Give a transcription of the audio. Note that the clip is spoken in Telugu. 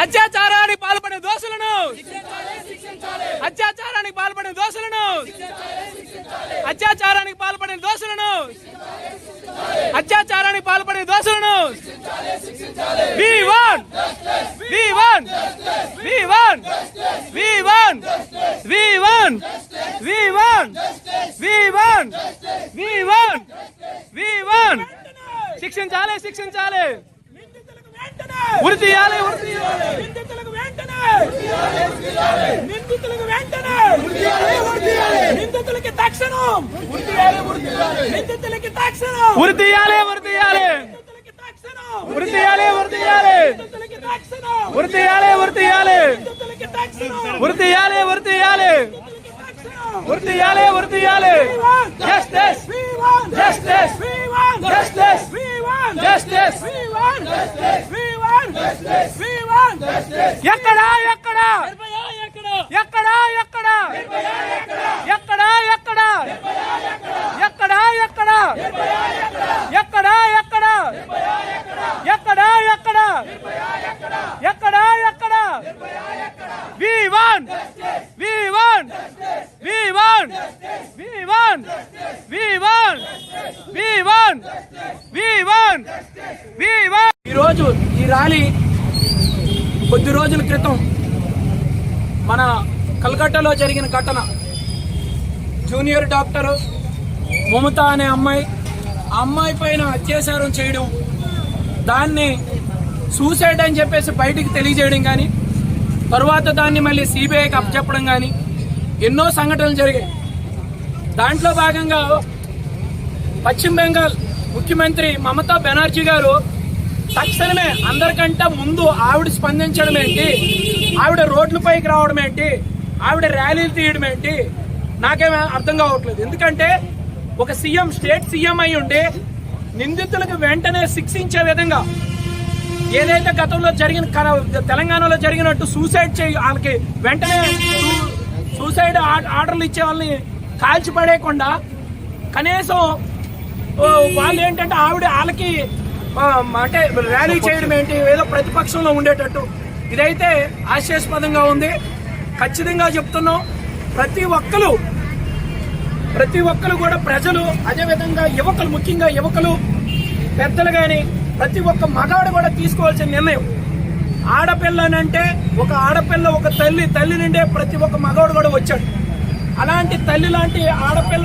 అత్యాచారానికి పాల్పడే దోషులను అత్యాచారానికి పాల్పడే దోషులను అత్యాచారానికి పాల్పడే దోషులను అత్యాచారానికి పాల్పడే దోషులను We want We want We want We want We want We want We want We want We want శిక్షించాలి శిక్షించాలి ఉరి తీయాలి ఉరి తీయాలి నిందితులకు వెంటనే నిందితులకి తక్షణం ఉరి తీయాలి ఉరి తీయాలి నిందితులకి తక్షణం ఉరి తీయాలి ఉరి తీయాలి ఉరి తీయాలి ఉరి తీయాలి ఉరి తీయాలి ఉరి తీయాలి ఉరి తీయాలి ఉరి తీయాలి ఉరి తీయాలి ఉరి తీయాలి జస్టిస్ జస్టిస్ జస్టిస్ జస్టిస్ ఎక్కడా ఎక్కడా ఎక్కడా ఎక్కడా ఎక్కడా ఎక్కడా ఎక్కడా ఎక్కడా ఎక్కడా ఎక్కడా ఎక్కడా ఎక్కడా ఎక్కడా ఎక్కడా We want We want We want We want We want We want We want We want ఈరోజు ఈ ర్యాలీ కొద్ది రోజుల క్రితం మన కలకట్టాలో జరిగిన ఘటన. జూనియర్ డాక్టర్ మమత అనే అమ్మాయి, ఆ అమ్మాయి పైన అత్యాచారం చేయడం, దాన్ని సూసైడ్ అని చెప్పేసి బయటికి తెలియజేయడం కానీ, తరువాత దాన్ని మళ్ళీ సిబిఐకి అప్పచెప్పడం కానీ ఎన్నో సంఘటనలు జరిగాయి. దాంట్లో భాగంగా పశ్చిమ బెంగాల్ ముఖ్యమంత్రి మమతా బెనర్జీ గారు తక్షణమే అందరికంటే ముందు ఆవిడ స్పందించడం ఏంటి, ఆవిడ రోడ్లపైకి రావడం ఏంటి, ఆవిడ ర్యాలీలు తీయడం ఏంటి, నాకేమీ అర్థం కావట్లేదు. ఎందుకంటే ఒక సీఎం, స్టేట్ సీఎం అయి ఉండి నిందితులకు వెంటనే శిక్షించే విధంగా ఏదైతే గతంలో జరిగిన తెలంగాణలో జరిగినట్టు సూసైడ్ వాళ్ళకి వెంటనే సూసైడ్ ఆర్డర్లు ఇచ్చే వాళ్ళని కాల్చిపడేయకుండా కనీసం వాళ్ళు ఏంటంటే ఆవిడ వాళ్ళకి అంటే ర్యాలీ చేయడం ఏంటి, ఏదో ప్రతిపక్షంలో ఉండేటట్టు, ఇదైతే హాస్యాస్పదంగా ఉంది. ఖచ్చితంగా చెప్తున్నాం, ప్రతి ఒక్కరు కూడా ప్రజలు, అదేవిధంగా యువకులు, ముఖ్యంగా యువకులు, పెద్దలు కానీ ప్రతి ఒక్క మగాడు కూడా తీసుకోవాల్సిన నిర్ణయం. ఆడపిల్లనంటే ఒక ఆడపిల్ల, ఒక తల్లి నుండే ప్రతి ఒక్క మగాడు కూడా వచ్చాడు. అలాంటి తల్లి లాంటి ఆడపిల్ల